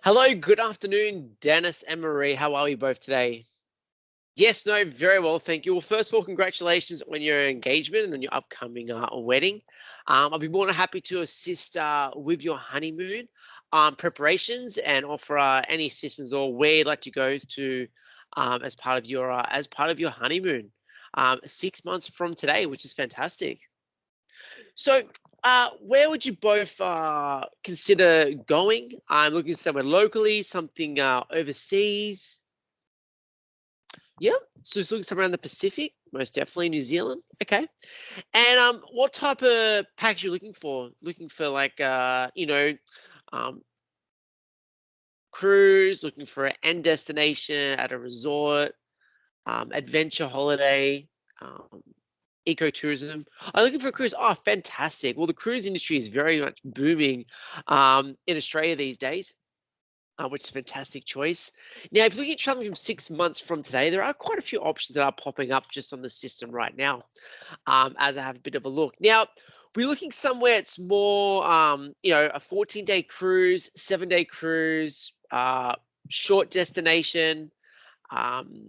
Hello, good afternoon, Dennis and Marie. How are we both today? Yes, no, very well, thank you. Well, first of all, congratulations on your engagement and on your upcoming wedding. I'll be more than happy to assist with your honeymoon preparations and offer any assistance or where you'd like to go to as part of your honeymoon. 6 months from today, which is fantastic. So, where would you both consider going? I'm looking somewhere locally, something overseas. Yeah, so it's looking somewhere in the Pacific, most definitely New Zealand. Okay, and what type of package you looking for? Looking for like um, cruise, looking for an end destination at a resort, adventure holiday, um, ecotourism. I'm looking for a cruise. Oh, fantastic. Well, the cruise industry is very much booming in Australia these days, which is a fantastic choice. Now, if you're looking at traveling from 6 months from today, there are quite a few options that are popping up just on the system right now as I have a bit of a look. Now, we're looking somewhere it's more, a 14-day cruise, 7-day cruise, short destination. Um,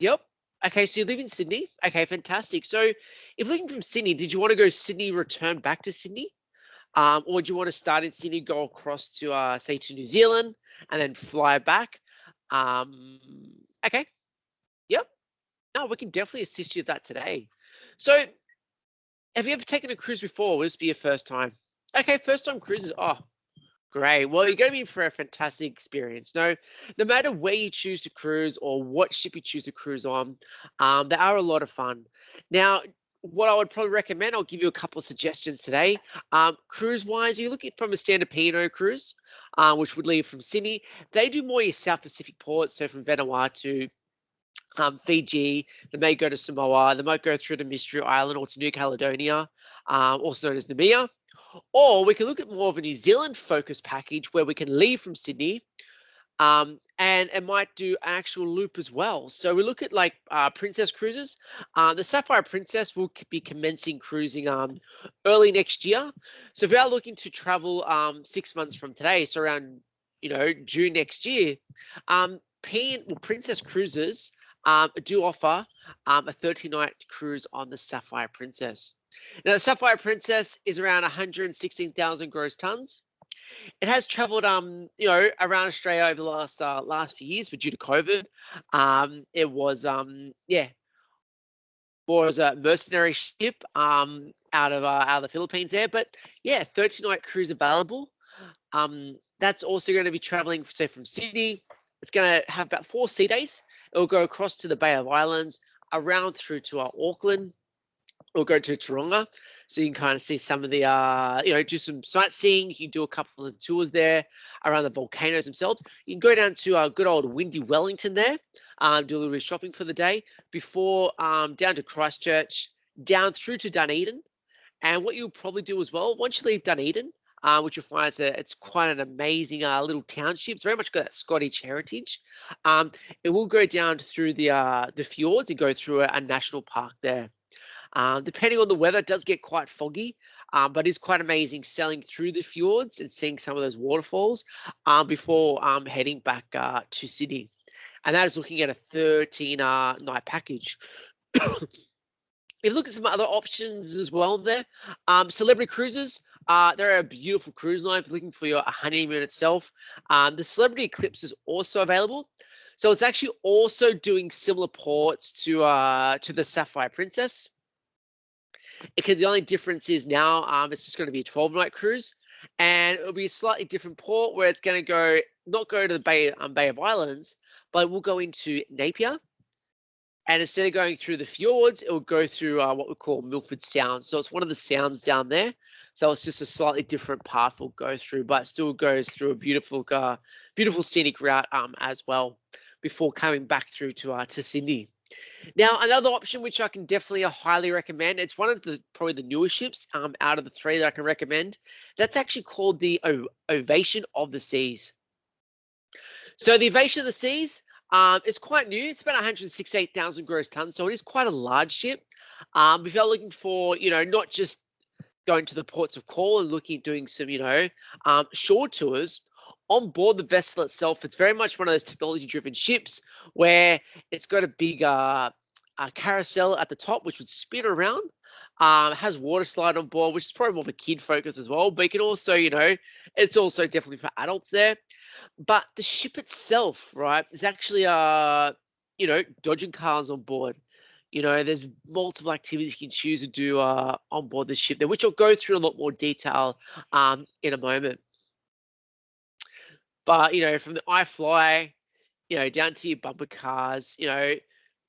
Yep. Okay, so you live in Sydney. Okay, fantastic. So if looking from Sydney, did you want to go Sydney, return back to Sydney? Or do you want to start in Sydney, go across to say to New Zealand and then fly back? Um, okay. Yep. No, we can definitely assist you with that today. So have you ever taken a cruise before? Will this be your first time? Okay, first time cruises. Oh, great. Well, you're going to be in for a fantastic experience. No matter where you choose to cruise or what ship you choose to cruise on, they are a lot of fun. Now, what I would probably recommend, I'll give you a couple of suggestions today. Cruise-wise, you're looking from a standard P&O cruise, which would leave from Sydney. They do more your South Pacific ports, so from Vanuatu, Fiji, they may go to Samoa, they might go through to Mystery Island or to New Caledonia, also known as Namia. Or we can look at more of a New Zealand focused package where we can leave from Sydney and it might do an actual loop as well. So we look at like Princess Cruises. The Sapphire Princess will be commencing cruising early next year. So if you are looking to travel 6 months from today, so around June next year, Princess Cruises do offer a 30-night cruise on the Sapphire Princess. Now, the Sapphire Princess is around 116,000 gross tons. It has travelled, around Australia over the last few years, but due to COVID, it was, was a mercenary ship out of the Philippines there. But yeah, 30-night cruise available. That's also going to be travelling, say, from Sydney. It's going to have about 4 sea days. It'll go across to the Bay of Islands, around through to Auckland, or go to Taronga, so you can kind of see some of the, do some sightseeing. You can do a couple of tours there around the volcanoes themselves. You can go down to good old windy Wellington there, do a little bit of shopping for the day before down to Christchurch, down through to Dunedin. And what you'll probably do as well, once you leave Dunedin, which you'll find it's quite an amazing little township. It's very much got that Scottish heritage. It will go down through the fjords and go through a national park there. Depending on the weather, it does get quite foggy, but it's quite amazing sailing through the fjords and seeing some of those waterfalls before heading back to Sydney. And that is looking at a 13-night package. If you look at some other options as well there, Celebrity Cruises, they're a beautiful cruise line if you're looking for your honeymoon itself. The Celebrity Eclipse is also available. So it's actually also doing similar ports to the Sapphire Princess. Because the only difference is now it's just going to be a 12-night cruise, and it'll be a slightly different port where it's going to not go to the Bay of Islands, but it will go into Napier. And instead of going through the fjords, it will go through what we call Milford Sound. So it's one of the sounds down there. So it's just a slightly different path we'll go through, but still goes through a beautiful scenic route as well before coming back through to Sydney. Now, another option which I can definitely highly recommend, it's one of the probably the newer ships out of the 3 that I can recommend. That's actually called the Ovation of the Seas. So the Ovation of the Seas is quite new. It's about 168,000 gross tons, so it is quite a large ship. If you're looking for, not just going to the ports of call and looking at doing some, shore tours, on board the vessel itself, it's very much one of those technology-driven ships where it's got a big carousel at the top, which would spin around. Has water slide on board, which is probably more of a kid focus as well. But you can also, it's also definitely for adults there. But the ship itself, right, is actually dodging cars on board. There's multiple activities you can choose to do on board the ship there, which I'll go through in a lot more detail in a moment. But from the iFly, down to your bumper cars,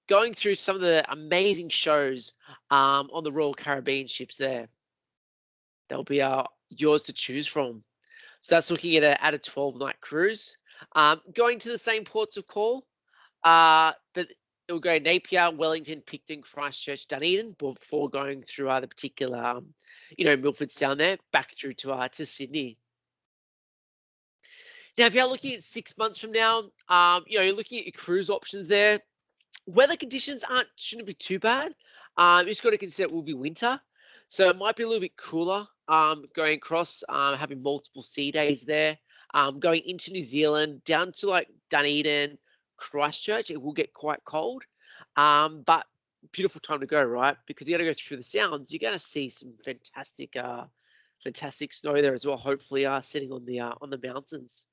going through some of the amazing shows on the Royal Caribbean ships there. There'll be yours to choose from. So that's looking at a 12-night cruise. Going to the same ports of call, but it'll go Napier, Wellington, Picton, Christchurch, Dunedin before going through the particular, Milford Sound there, back through to Sydney. Now, if you're looking at 6 months from now, you're looking at your cruise options there. Weather conditions shouldn't be too bad. You just got to consider it will be winter, so it might be a little bit cooler. Going across, having multiple sea days there. Going into New Zealand, down to like Dunedin, Christchurch, it will get quite cold. But beautiful time to go, right? Because you got to go through the sounds. You're going to see some fantastic snow there as well. Hopefully, sitting on the mountains.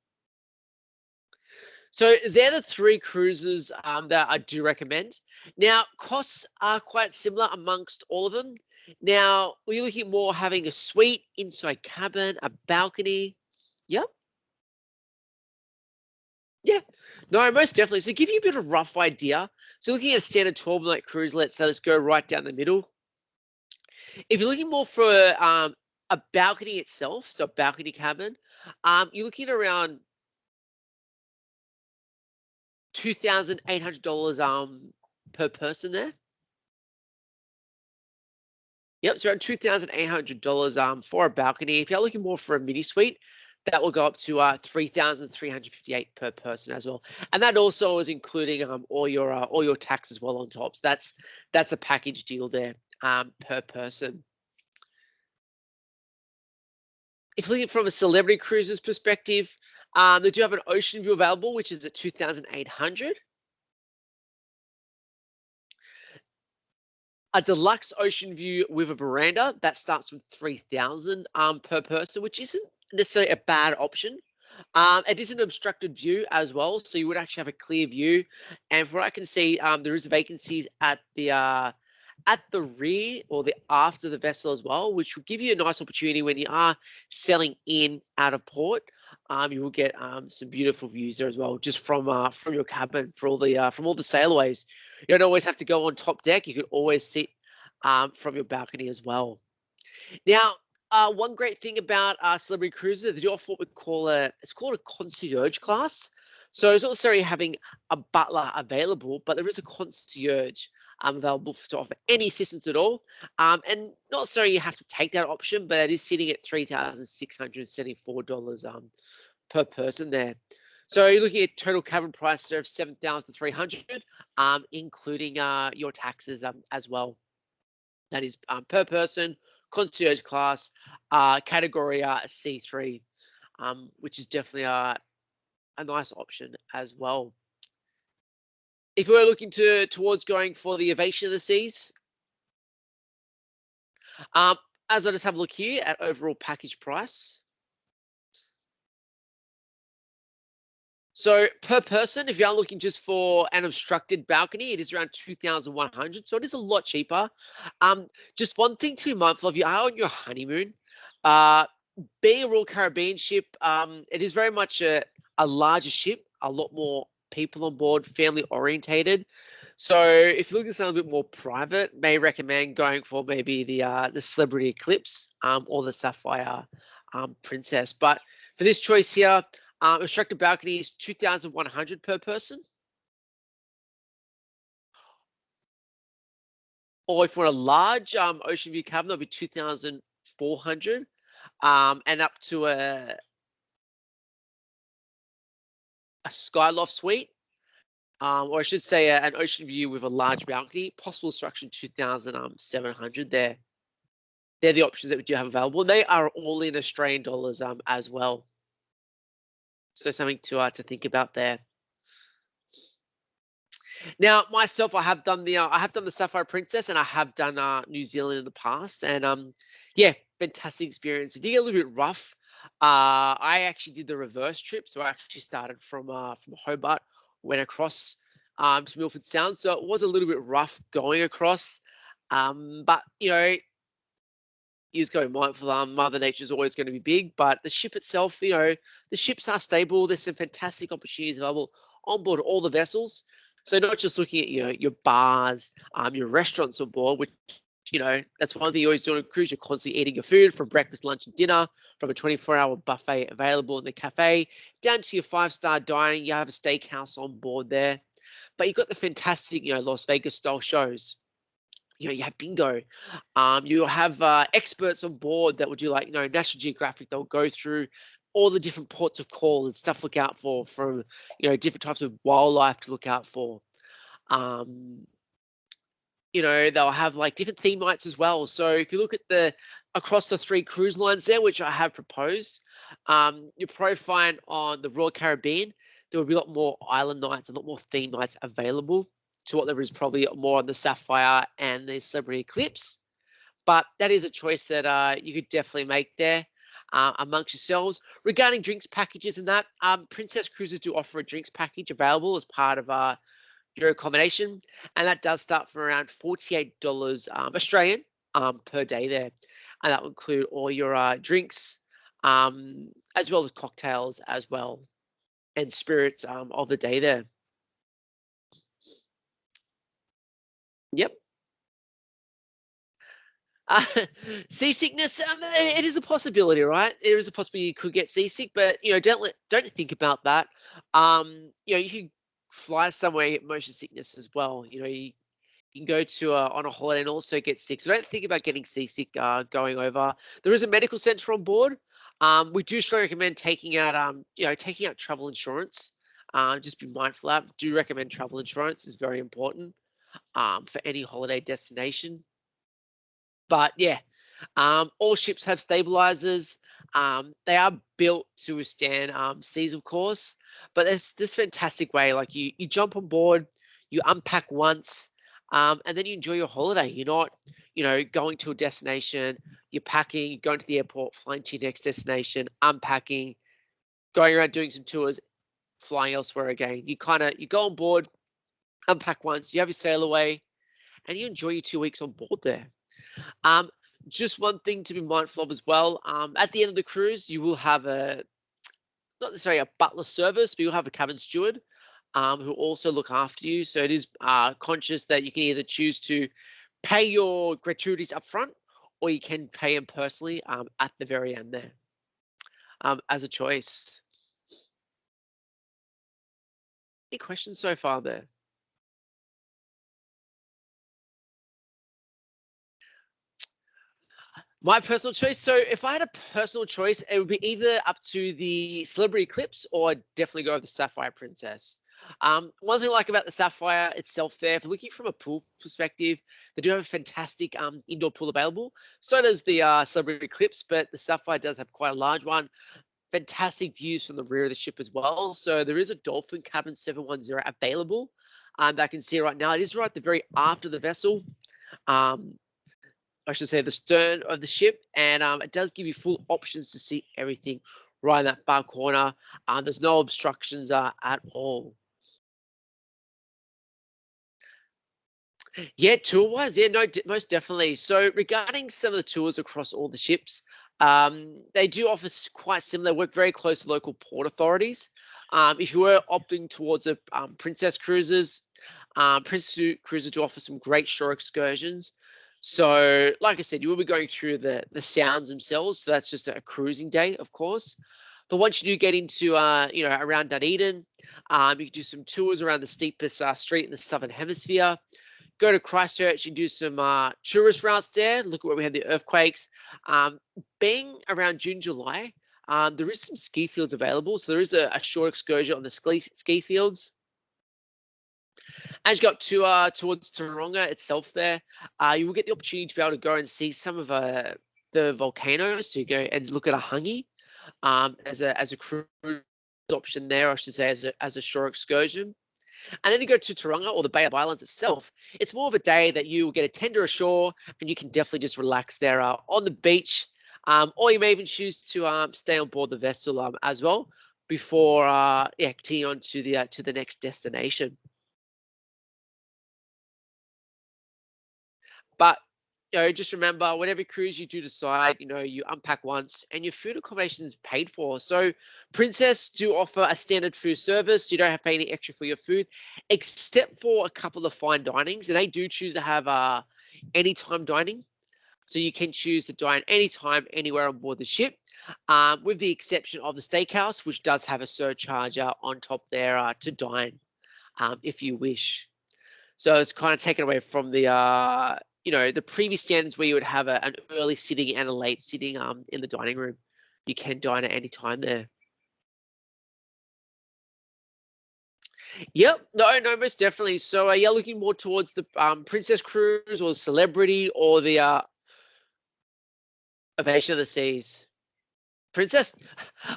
So they're the 3 cruises that I do recommend. Now, costs are quite similar amongst all of them. Now, we're looking at more having a suite, inside cabin, a balcony. Yep. Yeah. No, most definitely. So give you a bit of a rough idea. So looking at a standard 12-night cruise, let's go right down the middle. If you're looking more for a balcony itself, so a balcony cabin, you're looking at around $2,800 per person there. Yep, so around $2,800 for a balcony. If you're looking more for a mini suite, that will go up to $3,358 per person as well, and that also is including all your tax as well on top. So that's a package deal there per person. If you're looking from a celebrity cruises perspective, they do have an ocean view available, which is at $2,800. A deluxe ocean view with a veranda that starts with $3,000 per person, which isn't necessarily a bad option. It is an obstructed view as well, so you would actually have a clear view. And from what I can see, there is vacancies at the rear or the after the vessel as well, which will give you a nice opportunity when you are sailing in out of port. You will get some beautiful views there as well, just from your cabin from all the sailways. You don't always have to go on top deck. You can always sit from your balcony as well. Now, one great thing about celebrity cruises, they do offer what we call it's called a concierge class. So it's not necessarily having a butler available, but there is a concierge available to offer any assistance at all. And not necessarily you have to take that option, but it is sitting at $3,674 per person there. So you're looking at total cabin price there of $7,300, including your taxes as well. That is per person, concierge class, category C3, which is definitely a nice option as well. If we're looking towards going for the Ovation of the Seas, as I just have a look here at overall package price. So per person, if you are looking just for an obstructed balcony, it is around $2,100. So it is a lot cheaper. Just one thing to be mindful of: you are on your honeymoon. Being a Royal Caribbean ship, it is very much a larger ship, a lot more people on board, family orientated. So if you're looking for something a bit more private, may recommend going for maybe the Celebrity Eclipse or the Sapphire Princess. But for this choice here, obstructed balcony is $2,100 per person. Or if you want a large ocean view cabin, that'll be $2,400, and up to a skyloft suite, or I should say an ocean view with a large balcony, possible obstruction $2,700 there. They're the options that we do have available. They are all in Australian dollars as well. So something to think about there. Now, myself, I have done the Sapphire Princess, and I have done New Zealand in the past, and yeah, fantastic experience. It did get a little bit rough. I actually did the reverse trip, so I actually started from Hobart, went across to Milford Sound, so it was a little bit rough going across. But you just go mindful. Mother Nature's always going to be big, but the ship itself, the ships are stable. There's some fantastic opportunities available on board all the vessels. So not just looking at your bars, your restaurants on board, which that's one thing you always do on a cruise. You're constantly eating your food from breakfast, lunch, and dinner from a 24-hour buffet available in the cafe down to your 5-star dining. You have a steakhouse on board there, but you've got the fantastic Las Vegas style shows. You have bingo. You'll have experts on board that will do like National Geographic. They'll go through all the different ports of call and stuff to look out for, from different types of wildlife to look out for. Um, they'll have like different theme nights as well. So if you look at across the 3 cruise lines there, which I have proposed, you'll probably find on the Royal Caribbean there will be a lot more island nights, a lot more theme nights available to what there is probably more on the Sapphire and the Celebrity Eclipse. But that is a choice that you could definitely make there amongst yourselves. Regarding drinks packages and that, Princess Cruises do offer a drinks package available as part of your accommodation, and that does start from around $48 Australian per day there, and that will include all your drinks as well as cocktails as well and spirits of the day there. Yep. Uh, Seasickness, it is a possibility, right? There is a possibility you could get seasick, but don't think about that. You can fly somewhere and get motion sickness as well. You can go to on a holiday and also get sick. So don't think about getting seasick going over. There is a medical center on board. We do strongly recommend taking out travel insurance. Just be mindful of that. Do recommend travel insurance is very important for any holiday destination. But yeah, all ships have stabilizers. They are built to withstand seas, of course. But there's this fantastic way, like you jump on board, you unpack once, and then you enjoy your holiday. You're not, going to a destination, you're packing, going to the airport, flying to your next destination, unpacking, going around doing some tours, flying elsewhere again. You go on board, unpack once, you have your sail away, and you enjoy your 2 weeks on board there. Um, just one thing to be mindful of as well. At the end of the cruise, you will have not necessarily a butler service, but you'll have a cabin steward who also look after you. So it is conscious that you can either choose to pay your gratuities up front, or you can pay them personally at the very end there as a choice. Any questions so far there? My personal choice. So if I had a personal choice, it would be either up to the Celebrity Eclipse or I'd definitely go with the Sapphire Princess. One thing I like about the Sapphire itself there, if you're looking from a pool perspective, they do have a fantastic indoor pool available. So does the Celebrity Eclipse, but the Sapphire does have quite a large one. Fantastic views from the rear of the ship as well. So there is a Dolphin Cabin 710 available that I can see right now. It is right at the very aft of the vessel. I should say the stern of the ship, and it does give you full options to see everything right in that far corner. There's no obstructions at all. Yeah, tour-wise, yeah, no, most definitely. So regarding some of the tours across all the ships, they do offer quite similar, work very close to local port authorities. If you were opting towards a Princess Cruises, Princess Cruises do offer some great shore excursions. So, like I said, you will be going through the sounds themselves. So that's just a cruising day, of course. But once you do get into, around Dunedin, you can do some tours around the steepest street in the Southern Hemisphere. Go to Christchurch and do some tourist routes there. Look at where we had the earthquakes. Being around June, July, there is some ski fields available. So there is a short excursion on the ski fields. As you got towards Taronga itself there, you will get the opportunity to be able to go and see some of the volcanoes. So you go and look at a hangi as a cruise option there, I should say, as a shore excursion. And then you go to Taronga or the Bay of Islands itself. It's more of a day that you will get a tender ashore and you can definitely just relax there on the beach. Or you may even choose to stay on board the vessel as well before continuing on to the next destination. But just remember, whatever cruise you do decide, you unpack once and your food accommodation is paid for. So Princess do offer a standard food service. You don't have to pay any extra for your food, except for a couple of fine dinings. And they do choose to have anytime dining. So you can choose to dine anytime, anywhere on board the ship, with the exception of the steakhouse, which does have a surcharge on top there to dine if you wish. So it's kind of taken away from the previous standards where you would have an early sitting and a late sitting in the dining room. You can dine at any time there. Yep, no, most definitely. So yeah, looking more towards the Princess Cruise or the Celebrity or the Ovation of the Seas. Princess,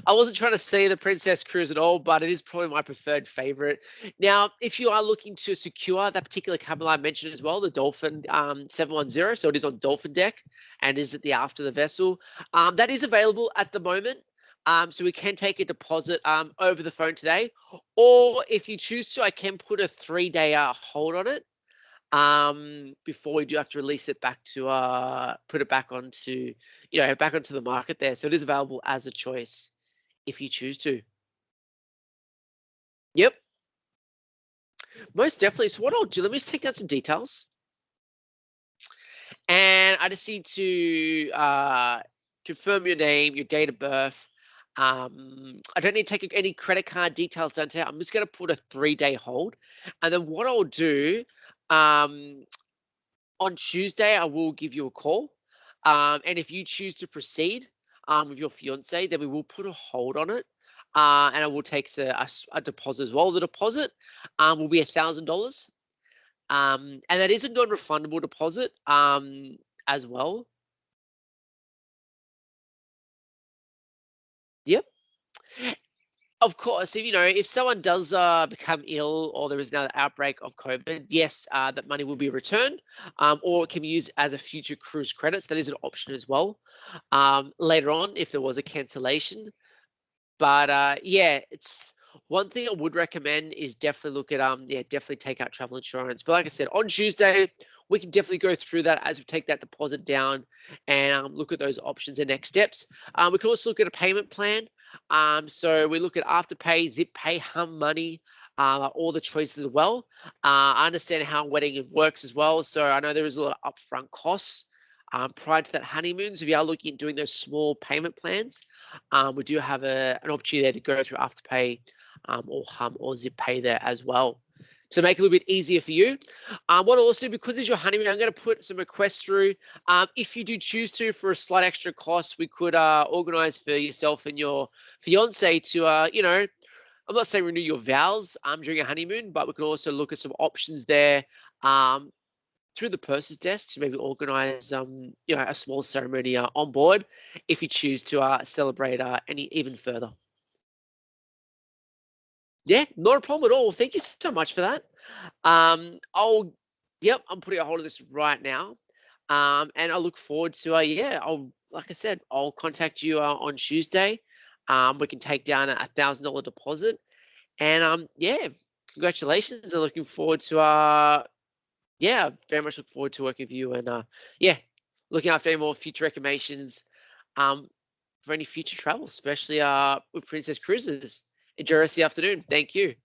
I wasn't trying to say the Princess Cruise at all, but it is probably my preferred favorite. Now, if you are looking to secure that particular cabin I mentioned as well, the Dolphin 710, so it is on Dolphin deck and is at the aft of the vessel, that is available at the moment. So we can take a deposit over the phone today, or if you choose to, I can put a 3-day hold on it before we do have to release it back to put it back onto back onto the market there. So it is available as a choice if you choose to. Yep, most definitely. So what I'll do, let me just take down some details, and I just need to confirm your name, your date of birth. I don't need to take any credit card details down here. I'm just going to put a 3-day hold, and then what I'll do, on Tuesday, I will give you a call. And if you choose to proceed with your fiance, then we will put a hold on it. And I will take a deposit as well. The deposit will be $1,000. And that is a non-refundable deposit as well. Yep. Of course, if someone does become ill or there is another outbreak of COVID, yes, that money will be returned, or it can be used as a future cruise credits. That is an option as well later on if there was a cancellation. But yeah, it's one thing I would recommend is definitely look at definitely take out travel insurance. But like I said, on Tuesday we can definitely go through that as we take that deposit down and look at those options and next steps. We can also look at a payment plan. So we look at Afterpay, Zip Pay, Hum Money, all the choices as well. I understand how wedding works as well, so I know there is a lot of upfront costs prior to that honeymoon. So if you are looking at doing those small payment plans, we do have an opportunity there to go through Afterpay or Hum or Zip Pay there as well. To make it a little bit easier for you. What I'll also do, because it's your honeymoon, I'm going to put some requests through. If you do choose to, for a slight extra cost, we could organize for yourself and your fiance to, I'm not saying renew your vows during a honeymoon, but we can also look at some options there through the purses desk to maybe organize, a small ceremony on board if you choose to celebrate any even further. Yeah, not a problem at all. Thank you so much for that. I'm putting a hold of this right now. And I look forward to, like I said, I'll contact you on Tuesday. We can take down a $1,000 deposit. And congratulations. I'm looking forward to, very much look forward to working with you and, looking after any more future recommendations for any future travel, especially with Princess Cruises. Enjoy the rest of the afternoon. Thank you.